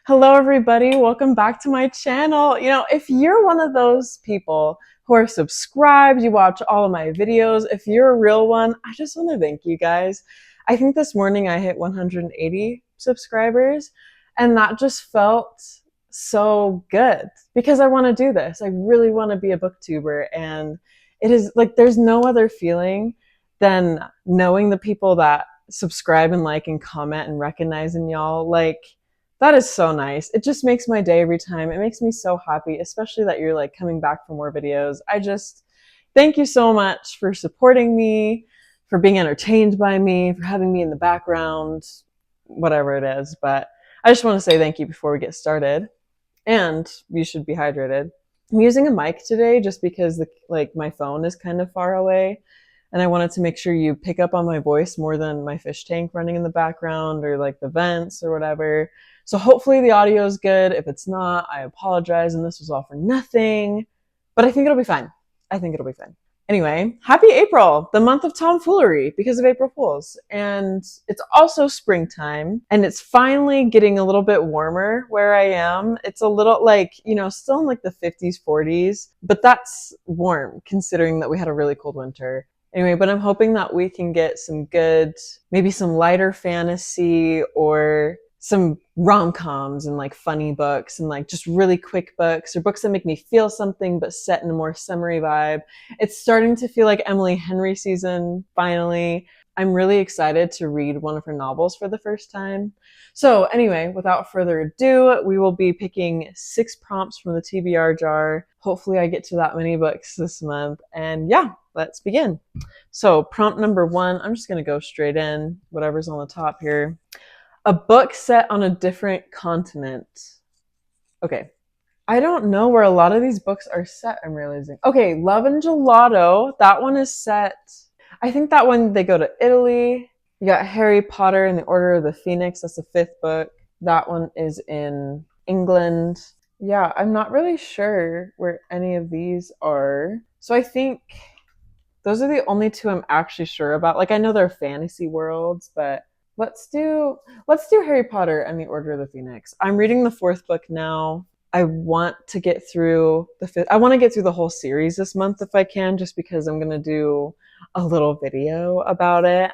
Hello, everybody. Welcome back to my channel. If you're one of those people who are subscribed, you watch all of my videos, if you're a real one, I just want to thank you guys. I think this morning I hit 180 subscribers, and that just felt so good because I want to do this. I really want to be a booktuber, and it is like there's no other feeling than knowing the people that subscribe and like and comment and recognizing y'all. That is so nice. It just makes my day every time. It makes me so happy, especially that you're like coming back for more videos. I just thank you so much for supporting me, for being entertained by me, for having me in the background, whatever it is. But I just want to say thank you before we get started. And you should be hydrated. I'm using a mic today just because my phone is kind of far away, and I wanted to make sure you pick up on my voice more than my fish tank running in the background or like the vents or whatever. So hopefully the audio is good. If it's not, I apologize, and this was all for nothing. But I think it'll be fine. I think it'll be fine. Anyway, happy April, the month of tomfoolery because of April Fools. And it's also springtime, and it's finally getting a little bit warmer where I am. It's a little still in like the 50s, 40s, but that's warm considering that we had a really cold winter. Anyway, but I'm hoping that we can get some good, maybe some lighter fantasy or some rom-coms and like funny books and like just really quick books or books that make me feel something but set in a more summery vibe. It's starting to feel like Emily Henry season, finally. I'm really excited to read one of her novels for the first time. So anyway, without further ado, we will be picking 6 prompts from the TBR jar. Hopefully I get to that many books this month. And yeah, let's begin. So prompt number 1, I'm just going to go straight in, whatever's on the top here. A book set on a different continent. Okay. I don't know where a lot of these books are set, I'm realizing. Okay, Love and Gelato. That one is set. I think that one, they go to Italy. You got Harry Potter and the Order of the Phoenix. That's the 5th book. That one is in England. Yeah, I'm not really sure where any of these are. So I think those are the only 2 I'm actually sure about. Like, I know they're fantasy worlds, but let's do Harry Potter and the Order of the Phoenix. I'm reading the 4th book now. I want to get through the 5th. I want to get through the whole series this month if I can, just because I'm going to do a little video about it.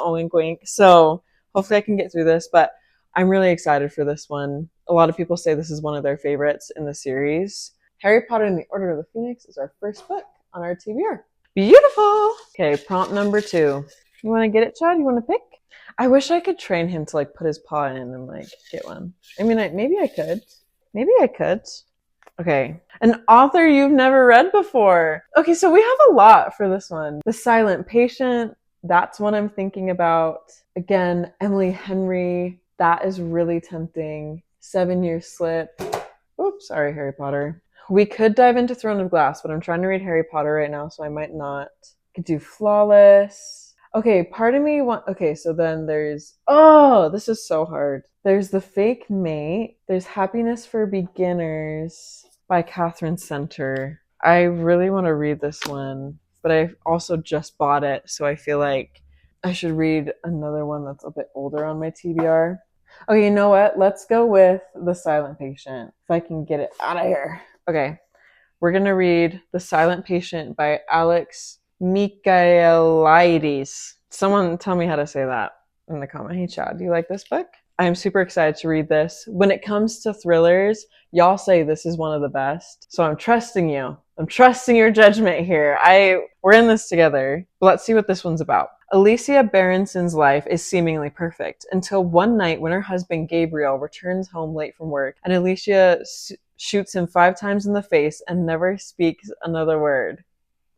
Wink, wink. So hopefully I can get through this, but I'm really excited for this one. A lot of people say this is one of their favorites in the series. Harry Potter and the Order of the Phoenix is our first book on our TBR. Beautiful. Okay, prompt number 2. You want to get it, Chad? You want to pick? I wish I could train him to like put his paw in and like get one. I mean, maybe I could. Maybe I could. Okay. An author you've never read before. Okay, so we have a lot for this one. The Silent Patient. That's what I'm thinking about. Again, Emily Henry. That is really tempting. 7 Year Slip. Oops, sorry, Harry Potter. We could dive into Throne of Glass, but I'm trying to read Harry Potter right now, so I might not. Could do Flawless. Okay, part of me okay, so then there's, this is so hard. There's The Fake Mate. There's Happiness for Beginners by Catherine Center. I really want to read this one, but I also just bought it, so I feel like I should read another one that's a bit older on my TBR. Okay, you know what? Let's go with The Silent Patient, if I can get it out of here. Okay, we're going to read The Silent Patient by Alex Michaelides. Someone tell me how to say that in the comment. Hey, Chad, do you like this book? I'm super excited to read this. When it comes to thrillers, y'all say this is one of the best. So I'm trusting you. I'm trusting your judgment here. We're in this together. But let's see what this one's about. Alicia Berenson's life is seemingly perfect until one night when her husband Gabriel returns home late from work and Alicia shoots him 5 times in the face and never speaks another word.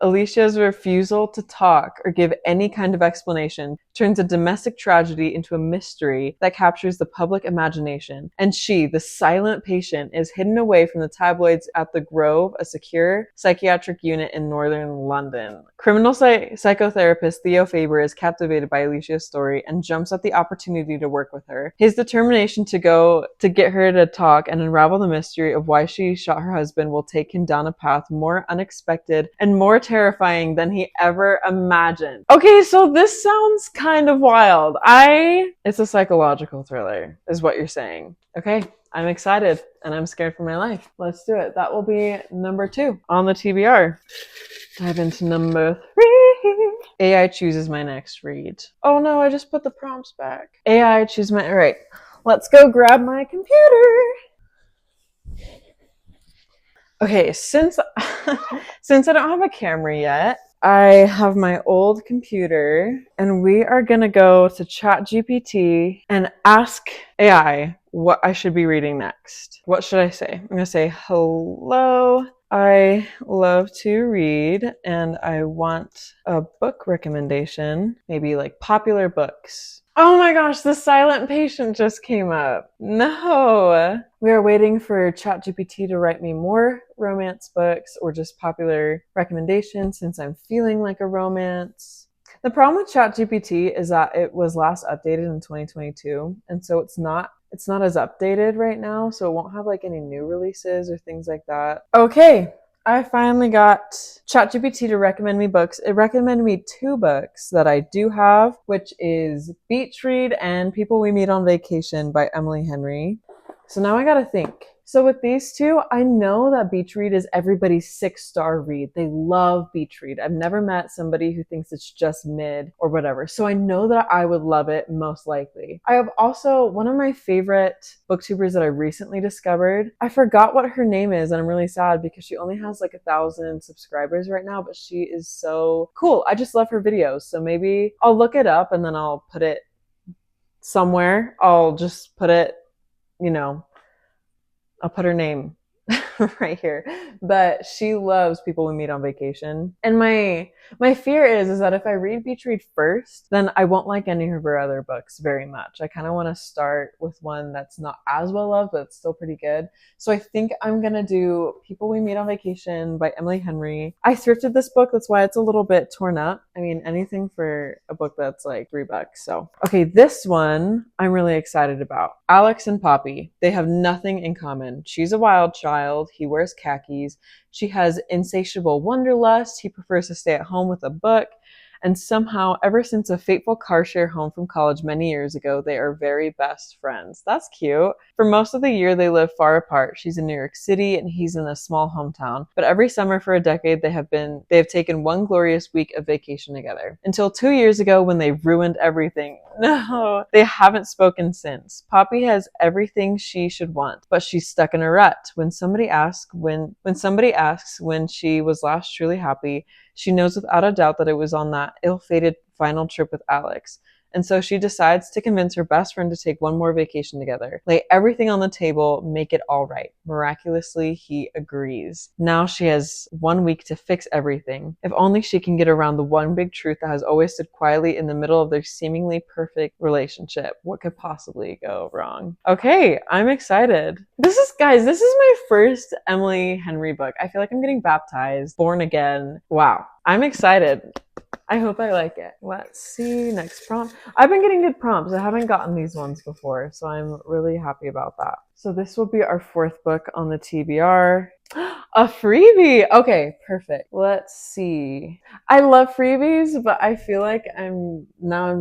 Alicia's refusal to talk or give any kind of explanation turns a domestic tragedy into a mystery that captures the public imagination. And she, the silent patient, is hidden away from the tabloids at the Grove, a secure psychiatric unit in northern London. Criminal psychotherapist Theo Faber is captivated by Alicia's story and jumps at the opportunity to work with her. His determination to get her to talk and unravel the mystery of why she shot her husband will take him down a path more unexpected and more terrifying than he ever imagined. Okay, so this sounds kind of wild. It's a psychological thriller, is what you're saying. Okay, I'm excited and I'm scared for my life. Let's do it. That will be number 2 on the TBR. Dive into number 3. AI chooses my next read. Oh no, I just put the prompts back. AI choose my, all right. Let's go grab my computer. Okay, since since I don't have a camera yet, I have my old computer and we are gonna go to ChatGPT and ask AI what I should be reading next. What should I say? I'm gonna say, hello, I love to read and I want a book recommendation, maybe like popular books. Oh my gosh, the silent patient just came up. No. We are waiting for ChatGPT to write me more romance books or just popular recommendations since I'm feeling like a romance. The problem with ChatGPT is that it was last updated in 2022, and so it's not as updated right now, so it won't have like any new releases or things like that. Okay, I finally got ChatGPT to recommend me books. It recommended me 2 books that I do have, which is Beach Read and People We Meet on Vacation by Emily Henry. So now I gotta think. So with these 2, I know that Beach Read is everybody's 6-star read. They love Beach Read. I've never met somebody who thinks it's just mid or whatever. So I know that I would love it most likely. I have also one of my favorite booktubers that I recently discovered. I forgot what her name is and I'm really sad because she only has like 1,000 subscribers right now, but she is so cool. I just love her videos. So maybe I'll look it up and then I'll put it somewhere. I'll just put it, you know, I'll put her name right here. But she loves People We Meet on Vacation. And my fear is that if I read Beach Read first, then I won't like any of her other books very much. I kind of want to start with one that's not as well loved, but it's still pretty good. So I think I'm going to do People We Meet on Vacation by Emily Henry. I thrifted this book. That's why it's a little bit torn up. I mean, anything for a book that's like $3. So, okay, this one I'm really excited about. Alex and Poppy. They have nothing in common. She's a wild child. He wears khakis. She has insatiable wanderlust. He prefers to stay at home with a book. And somehow, ever since a fateful car share home from college many years ago, they are very best friends. That's cute. For most of the year, they live far apart. She's in New York City and he's in a small hometown. But every summer for a decade, they have taken one glorious week of vacation together. Until 2 years ago when they ruined everything. No, they haven't spoken since. Poppy has everything she should want, but she's stuck in a rut. When somebody asks when she was last truly happy, she knows without a doubt that it was on that ill-fated final trip with Alex. And so she decides to convince her best friend to take one more vacation together. Lay everything on the table, make it all right. Miraculously, he agrees. Now she has 1 week to fix everything. If only she can get around the one big truth that has always stood quietly in the middle of their seemingly perfect relationship. What could possibly go wrong? Okay, I'm excited. This is my first Emily Henry book. I feel like I'm getting baptized, born again. Wow, I'm excited. I hope I like it. Let's see, next prompt. I've been getting good prompts. I haven't gotten these ones before, so I'm really happy about that. So this will be our 4th book on the TBR. A freebie! Okay, perfect. Let's see. I love freebies, but I feel like I'm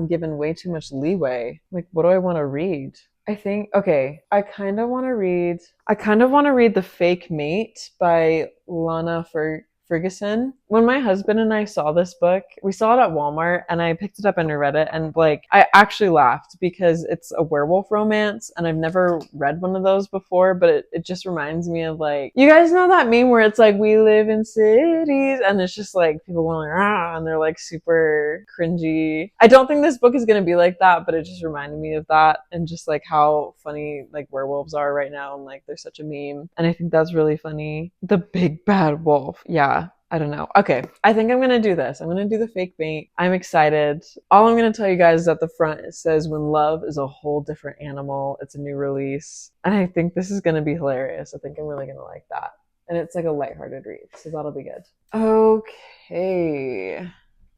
given way too much leeway. Like, what do I want to read? I think, okay, I kind of want to read The Fake Mate by Lana Ferguson. When my husband and I saw this book, we saw it at Walmart and I picked it up and read it, and like I actually laughed because it's a werewolf romance and I've never read one of those before, but it just reminds me of, like, you guys know that meme where it's like, we live in cities, and it's just like people going like, ah, and they're like super cringy. I don't think this book is going to be like that, but it just reminded me of that and just like how funny like werewolves are right now, and like they're such a meme, and I think that's really funny. The Big Bad Wolf. Yeah, I don't know. Okay, I think I'm gonna do this. I'm gonna do The Fake Mate. I'm excited. All I'm gonna tell you guys is at the front it says, when love is a whole different animal. It's a new release. And I think this is gonna be hilarious. I think I'm really gonna like that. And it's like a lighthearted read, so that'll be good.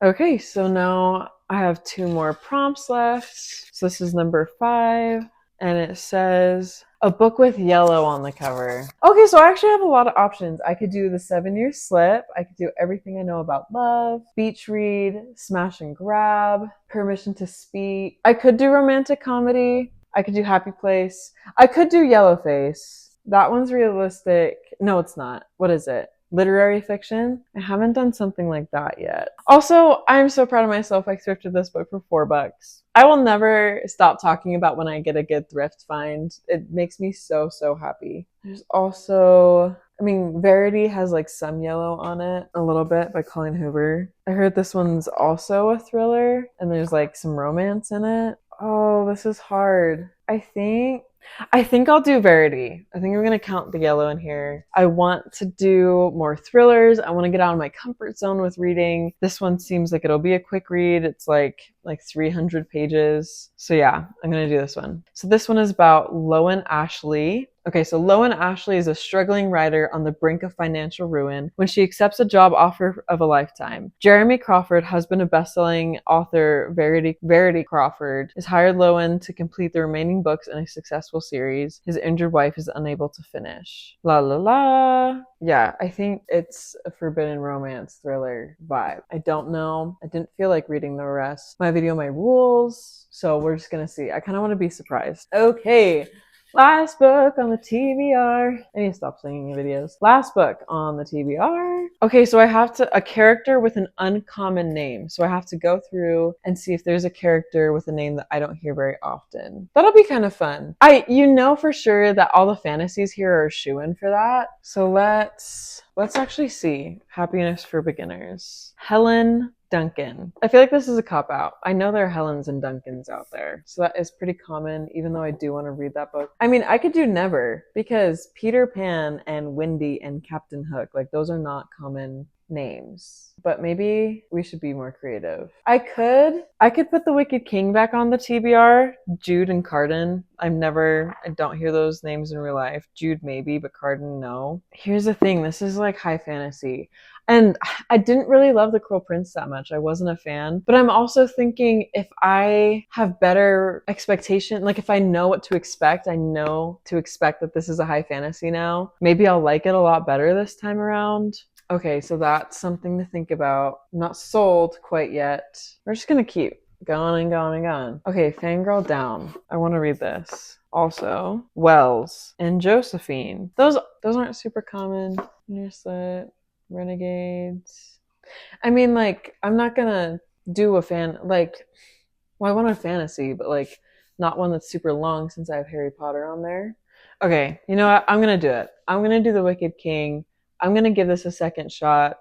Okay, so now I have 2 more prompts left. So this is number 5. And it says, a book with yellow on the cover. Okay, so I actually have a lot of options. I could do The 7-Year Slip. I could do Everything I Know About Love, Beach Read, Smash and Grab, Permission to Speak. I could do romantic comedy. I could do Happy Place. I could do Yellowface. That one's realistic. No, it's not. What is it? Literary fiction? I haven't done something like that yet. Also, I'm so proud of myself. I thrifted this book for $4. I will never stop talking about when I get a good thrift find. It makes me so, so happy. There's also, I mean, Verity has like some yellow on it, a little bit, by Colleen Hoover. I heard this one's also a thriller and there's like some romance in it. Oh, this is hard. I think I'll do Verity. I think I'm going to count the yellow in here. I want to do more thrillers. I want to get out of my comfort zone with reading. This one seems like it'll be a quick read. It's like 300 pages. So yeah, I'm going to do this one. So this one is about Lowen Ashley. Okay, so Lowen Ashley is a struggling writer on the brink of financial ruin when she accepts a job offer of a lifetime. Jeremy Crawford, husband of best-selling author Verity Crawford, has hired Lowen to complete the remaining books in a successful series his injured wife is unable to finish. La la la. Yeah, I think it's a forbidden romance thriller vibe. I don't know. I didn't feel like reading the rest. My video, my rules. So we're just gonna see. I kind of want to be surprised. Okay. Last book on the TBR. I need to stop singing in videos. Last book on the TBR. Okay, so I have a character with an uncommon name. So I have to go through and see if there's a character with a name that I don't hear very often. That'll be kind of fun. You know for sure that all the fantasies here are a shoo-in for that. So let's actually see. Happiness for Beginners. Helen Duncan. I feel like this is a cop-out. I know there are Helens and Duncans out there, so that is pretty common, even though I do want to read that book. I mean, I could do Never, because Peter Pan and Wendy and Captain Hook, like, those are not common names. But maybe we should be more creative. I could put The Wicked King back on the TBR. Jude and Cardan. I don't hear those names in real life. Jude maybe, but Cardan no. Here's the thing, this is like high fantasy. And I didn't really love The Cruel Prince that much. I wasn't a fan. But I'm also thinking if I have better expectation, like if I know what to expect, I know to expect that this is a high fantasy now. Maybe I'll like it a lot better this time around. Okay, so that's something to think about. I'm not sold quite yet. We're just gonna keep going and going and going. Okay, Fangirl Down. I want to read this. Also, Wells and Josephine. Those aren't super common. Newslet. Renegades. I mean, like, I'm not gonna do I want a fantasy, but like not one that's super long since I have Harry Potter on there. Okay, you know what? I'm gonna do it. I'm gonna do The Wicked King. I'm gonna give this a second shot.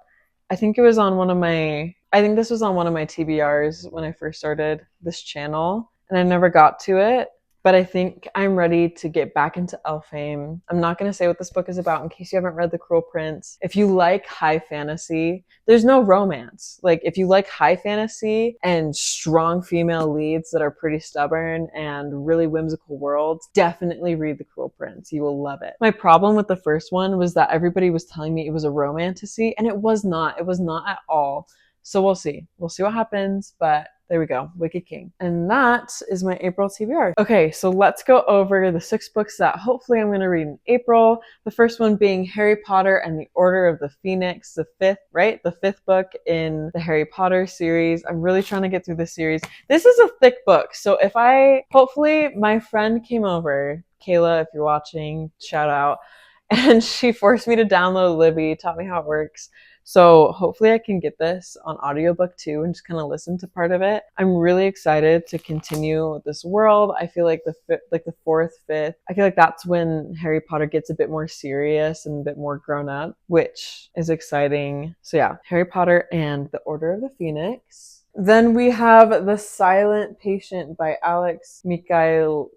I think this was on one of my TBRs when I first started this channel, and I never got to it. But I think I'm ready to get back into Elfhame. I'm not going to say what this book is about in case you haven't read The Cruel Prince. If you like high fantasy, there's no romance. Like, if you like high fantasy and strong female leads that are pretty stubborn and really whimsical worlds, definitely read The Cruel Prince. You will love it. My problem with the first one was that everybody was telling me it was a romantasy, and it was not. It was not at all. So we'll see. We'll see what happens, but there we go, Wicked King. And that is my April TBR. Okay, so let's go over the 6 books that hopefully I'm going to read in April. The first one being Harry Potter and the Order of the Phoenix, the 5th book in the Harry Potter series. I'm really trying to get through this series. This is a thick book, so hopefully my friend came over, Kayla, if you're watching, shout out, and she forced me to download Libby, taught me how it works. So hopefully I can get this on audiobook too and just kind of listen to part of it. I'm really excited to continue with this world. I feel like the 4th, 5th, I feel like that's when Harry Potter gets a bit more serious and a bit more grown up, which is exciting. So yeah, Harry Potter and the Order of the Phoenix. Then we have The Silent Patient by Alex Michaelides.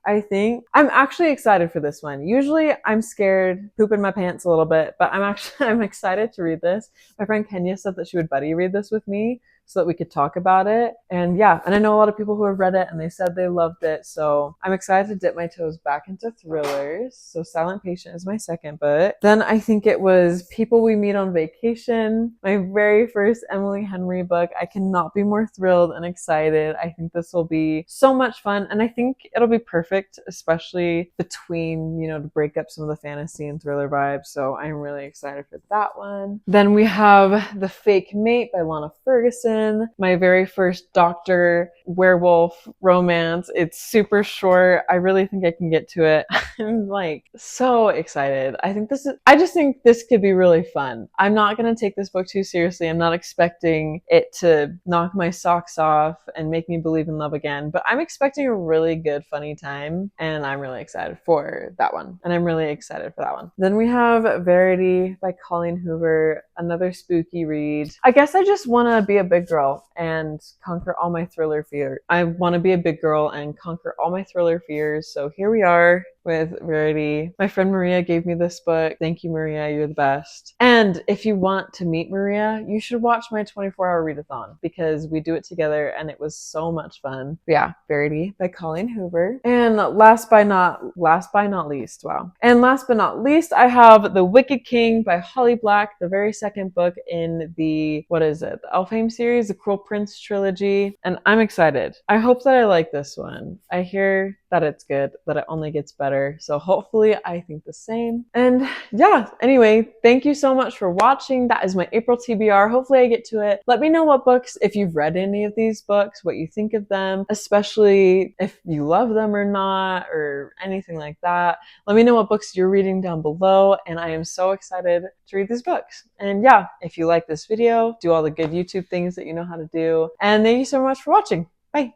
I think I'm actually excited for this one. Usually I'm scared, pooping my pants a little bit, but I'm excited to read this. My friend Kenya said that she would buddy read this with me so that we could talk about it. And yeah, and I know a lot of people who have read it and they said they loved it. So I'm excited to dip my toes back into thrillers. So Silent Patient is my second book. Then I think it was People We Meet on Vacation, my very first Emily Henry book. I cannot be more thrilled and excited. I think this will be so much fun. And I think it'll be perfect, especially between, to break up some of the fantasy and thriller vibes. So I'm really excited for that one. Then we have The Fake Mate by Lana Ferguson. Jackson, my very first doctor werewolf romance. It's super short. I really think I can get to it. I'm like so excited. I just think this could be really fun. I'm not going to take this book too seriously. I'm not expecting it to knock my socks off and make me believe in love again, but I'm expecting a really good, funny time, and I'm really excited for that one. And I'm really excited for that one. Then we have Verity by Colleen Hoover, another spooky read. I guess I just want to be a big girl and conquer all my thriller fear. I want to be a big girl and conquer all my thriller fears. So here we are with Verity. My friend Maria gave me this book. Thank you, Maria. You're the best. And if you want to meet Maria, you should watch my 24-hour readathon because we do it together and it was so much fun. But yeah, Verity by Colleen Hoover. And last but not least, I have The Wicked King by Holly Black, the very second book in the Elfhame series, the Cruel Prince trilogy. And I'm excited. I hope that I like this one. I hear that it's good, that it only gets better. So hopefully I think the same. And yeah, anyway, thank you so much for watching. That is my April TBR. Hopefully I get to it. Let me know what books, if you've read any of these books, what you think of them, especially if you love them or not, or anything like that. Let me know what books you're reading down below, and I am so excited to read these books. And yeah, if you like this video, do all the good YouTube things that you know how to do. And thank you so much for watching. Bye.